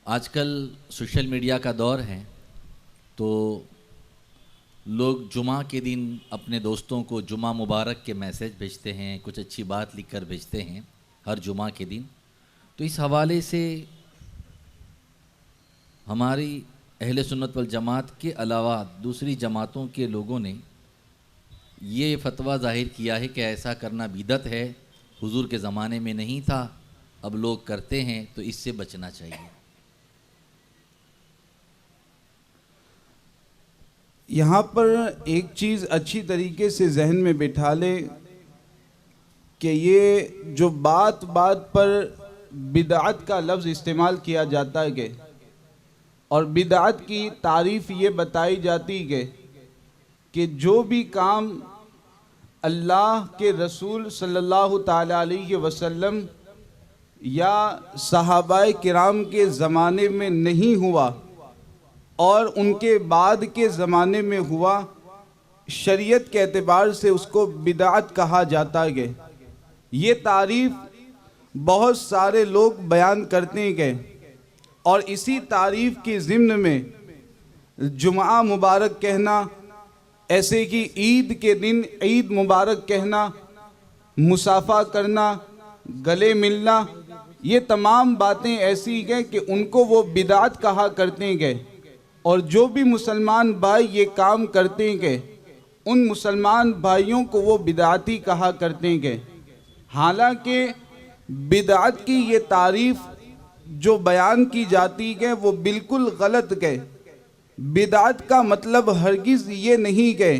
آج کل social media کا دور ہے تو لوگ جمعہ کے دن اپنے دوستوں کو جمعہ مبارک کے میسیج بھیجتے ہیں، کچھ اچھی بات لکھ کر بھیجتے ہیں ہر جمعہ کے دن۔ تو اس حوالے سے ہماری اہل سنت والجماعت کے علاوہ دوسری جماعتوں کے لوگوں نے یہ فتویٰ ظاہر کیا ہے کہ ایسا کرنا بدعت ہے، حضور کے زمانے میں نہیں تھا، اب لوگ کرتے ہیں، تو اس سے بچنا چاہیے۔ یہاں پر ایک چیز اچھی طریقے سے ذہن میں بٹھا لیں کہ یہ جو بات بات پر بدعت کا لفظ استعمال کیا جاتا ہے اور بدعت کی تعریف یہ بتائی جاتی ہے کہ جو بھی کام اللہ کے رسول صلی اللہ تعالی علیہ وسلم یا صحابہ کرام کے زمانے میں نہیں ہوا اور ان کے بعد کے زمانے میں ہوا، شریعت کے اعتبار سے اس کو بدعت کہا جاتا ہے۔ یہ تعریف بہت سارے لوگ بیان کرتے ہیں اور اسی تعریف کی ضمن میں جمعہ مبارک کہنا، ایسے کہ عید کے دن عید مبارک کہنا، مصافحہ کرنا، گلے ملنا، یہ تمام باتیں ایسی ہیں کہ ان کو وہ بدعت کہا کرتے ہیں۔ اور جو بھی مسلمان بھائی یہ کام کرتے ہیں ان مسلمان بھائیوں کو وہ بدعتی کہا کرتے ہیں۔ حالانکہ بدعت کی یہ تعریف جو بیان کی جاتی ہے وہ بالکل غلط ہے۔ بدعت کا مطلب ہرگز یہ نہیں ہے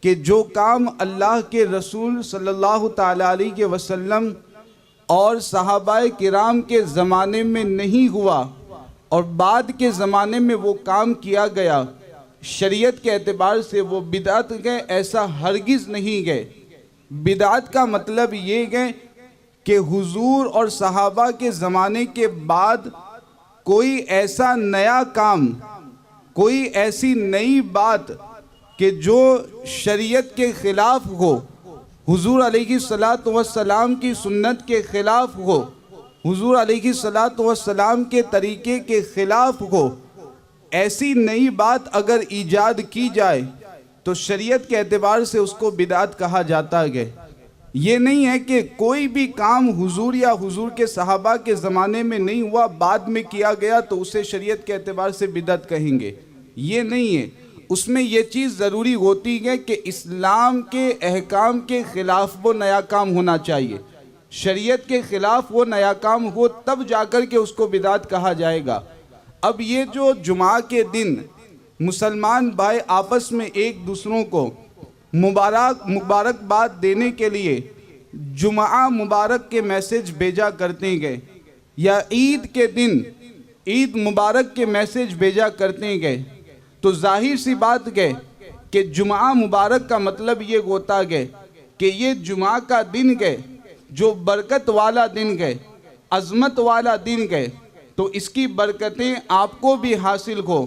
کہ جو کام اللہ کے رسول صلی اللہ تعالی علیہ وسلم اور صحابہ کرام کے زمانے میں نہیں ہوا اور بعد کے زمانے میں وہ کام کیا گیا، شریعت کے اعتبار سے وہ بدعت ہے، ایسا ہرگز نہیں ہے۔ بدعت کا مطلب یہ ہے کہ حضور اور صحابہ کے زمانے کے بعد کوئی ایسا نیا کام، کوئی ایسی نئی بات کہ جو شریعت کے خلاف ہو، حضور علیہ السلام کی سنت کے خلاف ہو، حضور علیہ السلام کے طریقے کے خلاف ہو، ایسی نئی بات اگر ایجاد کی جائے تو شریعت کے اعتبار سے اس کو بدعت کہا جاتا ہے۔ یہ نہیں ہے کہ کوئی بھی کام حضور یا حضور کے صحابہ کے زمانے میں نہیں ہوا، بعد میں کیا گیا تو اسے شریعت کے اعتبار سے بدعت کہیں گے، یہ نہیں ہے۔ اس میں یہ چیز ضروری ہوتی ہے کہ اسلام کے احکام کے خلاف وہ نیا کام ہونا چاہیے، شریعت کے خلاف وہ نیا کام ہو، تب جا کر کے اس کو بدعت کہا جائے گا۔ اب یہ جو جمعہ کے دن مسلمان بھائی آپس میں ایک دوسروں کو مبارکباد دینے کے لیے جمعہ مبارک کے میسیج بھیجا کرتے ہیں یا عید کے دن عید مبارک کے میسیج بھیجا کرتے ہیں، تو ظاہر سی بات ہے کہ جمعہ مبارک کا مطلب یہ ہوتا ہے کہ یہ جمعہ کا دن ہے جو برکت والا دن ہے، عظمت والا دن ہے، تو اس کی برکتیں آپ کو بھی حاصل ہو۔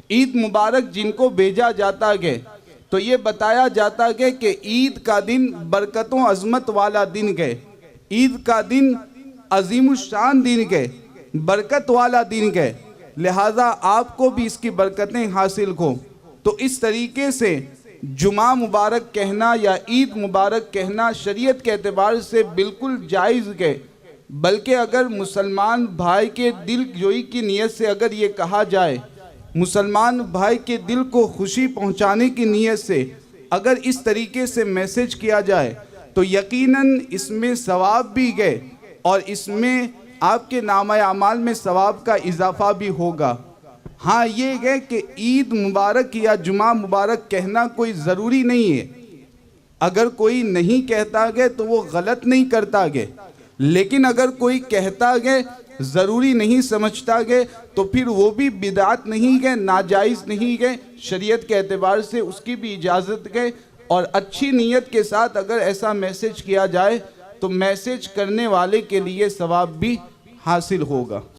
عید مبارک جن کو بھیجا جاتا ہے تو یہ بتایا جاتا ہے کہ عید کا دن برکتوں عظمت والا دن ہے، عید کا دن عظیم الشان دن ہے، برکت والا دن ہے، لہٰذا آپ کو بھی اس کی برکتیں حاصل ہو۔ تو اس طریقے سے جمعہ مبارک کہنا یا عید مبارک کہنا شریعت کے اعتبار سے بالکل جائز ہے، بلکہ اگر مسلمان بھائی کے دل جوئی کی نیت سے اگر یہ کہا جائے، مسلمان بھائی کے دل کو خوشی پہنچانے کی نیت سے اگر اس طریقے سے میسیج کیا جائے تو یقیناً اس میں ثواب بھی ہے اور اس میں آپ کے نامہ اعمال میں ثواب کا اضافہ بھی ہوگا۔ ہاں یہ ہے کہ عید مبارک یا جمعہ مبارک کہنا کوئی ضروری نہیں ہے، اگر کوئی نہیں کہتا ہے تو وہ غلط نہیں کرتا ہے، لیکن اگر کوئی کہتا ہے ضروری نہیں سمجھتا ہے تو پھر وہ بھی بدعت نہیں ہے، ناجائز نہیں ہے، شریعت کے اعتبار سے اس کی بھی اجازت ہے۔ اور اچھی نیت کے ساتھ اگر ایسا میسیج کیا جائے تو میسیج کرنے والے کے لیے ثواب بھی حاصل ہوگا۔